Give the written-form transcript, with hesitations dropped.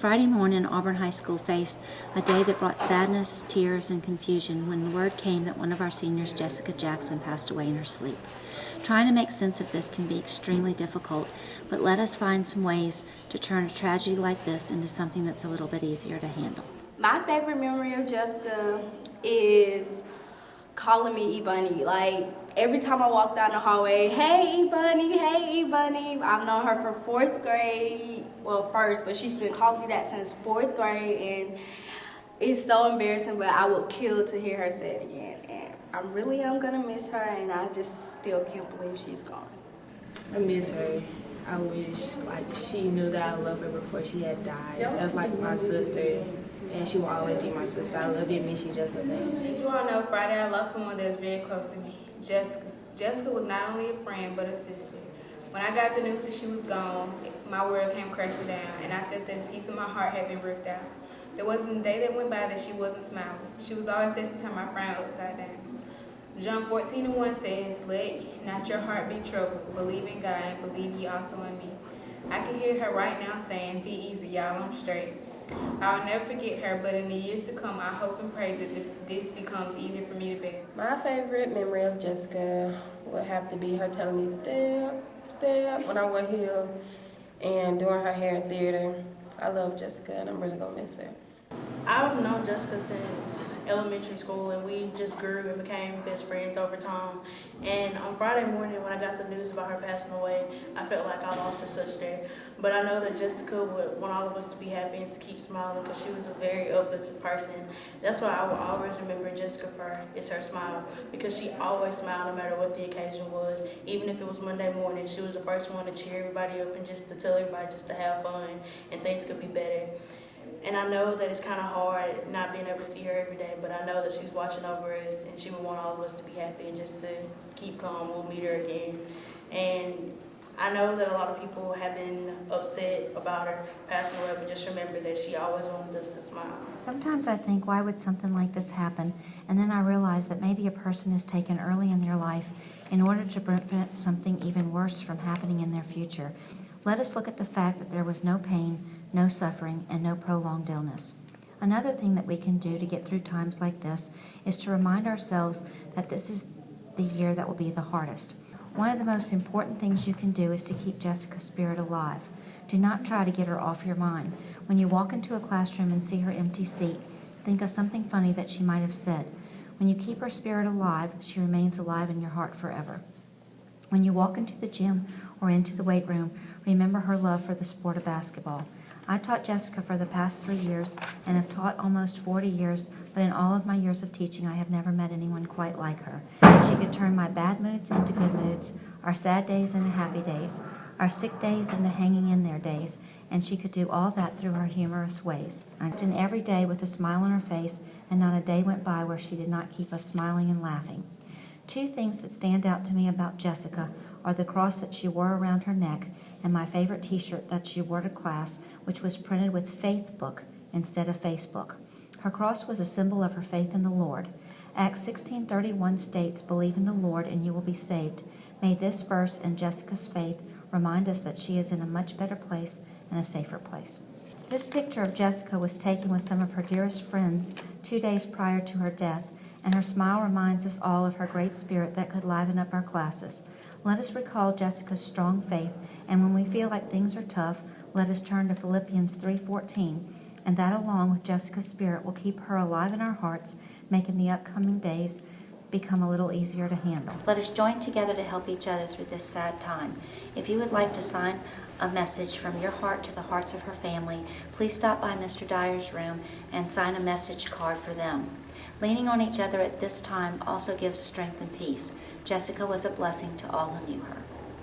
Friday morning, Auburn High School faced a day that brought sadness, tears, and confusion when word came that one of our seniors, Jessica Jackson, passed away in her sleep. Trying to make sense of this can be extremely difficult, but let us find some ways to turn a tragedy like this into something that's a little bit easier to handle. My favorite memory of Jessica is calling me E-Bunny. Like, every time I walk down the hallway, hey E-Bunny, hey E-Bunny. I've known her from 4th grade, well first, but she's been calling me that since 4th grade, and it's so embarrassing, but I would kill to hear her say it again. And I really am gonna miss her, and I just still can't believe she's gone. I miss her. I wish she knew that I loved her before she had died. That's like my sister, and she will always be my sister. I love you, miss you, Jessica. As you all know, Friday I lost someone that was very close to me, Jessica. Jessica was not only a friend, but a sister. When I got the news that she was gone, my world came crashing down, and I felt that a piece of my heart had been ripped out. There wasn't a day that went by that she wasn't smiling. She was always there to turn my frown upside down. John 14:1 says, "Let not your heart be troubled. Believe in God and believe ye also in me." I can hear her right now saying, "Be easy, y'all, I'm straight." I'll never forget her, but in the years to come, I hope and pray that this becomes easier for me to bear. My favorite memory of Jessica would have to be her telling me step when I wear heels and doing her hair in theater. I love Jessica, and I'm really gonna miss her. I've known Jessica since elementary school, and we just grew and became best friends over time. And on Friday morning, when I got the news about her passing away, I felt like I lost a sister. But I know that Jessica would want all of us to be happy and to keep smiling, because she was a very uplifting person. That's why I will always remember Jessica for is her smile, because she always smiled no matter what the occasion was. Even if it was Monday morning, she was the first one to cheer everybody up and just to tell everybody just to have fun and things could be better. And I know that it's kind of hard not being able to see her every day, but I know that she's watching over us, and she would want all of us to be happy and just to keep calm. We'll meet her again. And I know that a lot of people have been upset about her passing away, but just remember that she always wanted us to smile. Sometimes I think, why would something like this happen? And then I realize that maybe a person is taken early in their life in order to prevent something even worse from happening in their future. Let us look at the fact that there was no pain, no suffering, and no prolonged illness. Another thing that we can do to get through times like this is to remind ourselves that this is the year that will be the hardest. One of the most important things you can do is to keep Jessica's spirit alive. Do not try to get her off your mind. When you walk into a classroom and see her empty seat, think of something funny that she might have said. When you keep her spirit alive, she remains alive in your heart forever. When you walk into the gym or into the weight room, remember her love for the sport of basketball. I taught Jessica for the past 3 years and have taught almost 40 years, but in all of my years of teaching, I have never met anyone quite like her. She could turn my bad moods into good moods, our sad days into happy days, our sick days into hanging in there days, and she could do all that through her humorous ways. And every day with a smile on her face, and not a day went by where she did not keep us smiling and laughing. Two things that stand out to me about Jessica are the cross that she wore around her neck and my favorite t-shirt that she wore to class, which was printed with Faith Book instead of Facebook. Her cross was a symbol of her faith in the Lord. Acts 16:31 states, "Believe in the Lord and you will be saved." May this verse and Jessica's faith remind us that she is in a much better place and a safer place. This picture of Jessica was taken with some of her dearest friends 2 days prior to her death, and her smile reminds us all of her great spirit that could liven up our classes. Let us recall Jessica's strong faith, and when we feel like things are tough, let us turn to Philippians 3:14, and that along with Jessica's spirit will keep her alive in our hearts, making the upcoming days become a little easier to handle. Let us join together to help each other through this sad time. If you would like to sign a message from your heart to the hearts of her family, please stop by Mr. Dyer's room and sign a message card for them. Leaning on each other at this time also gives strength and peace. Jessica was a blessing to all who knew her.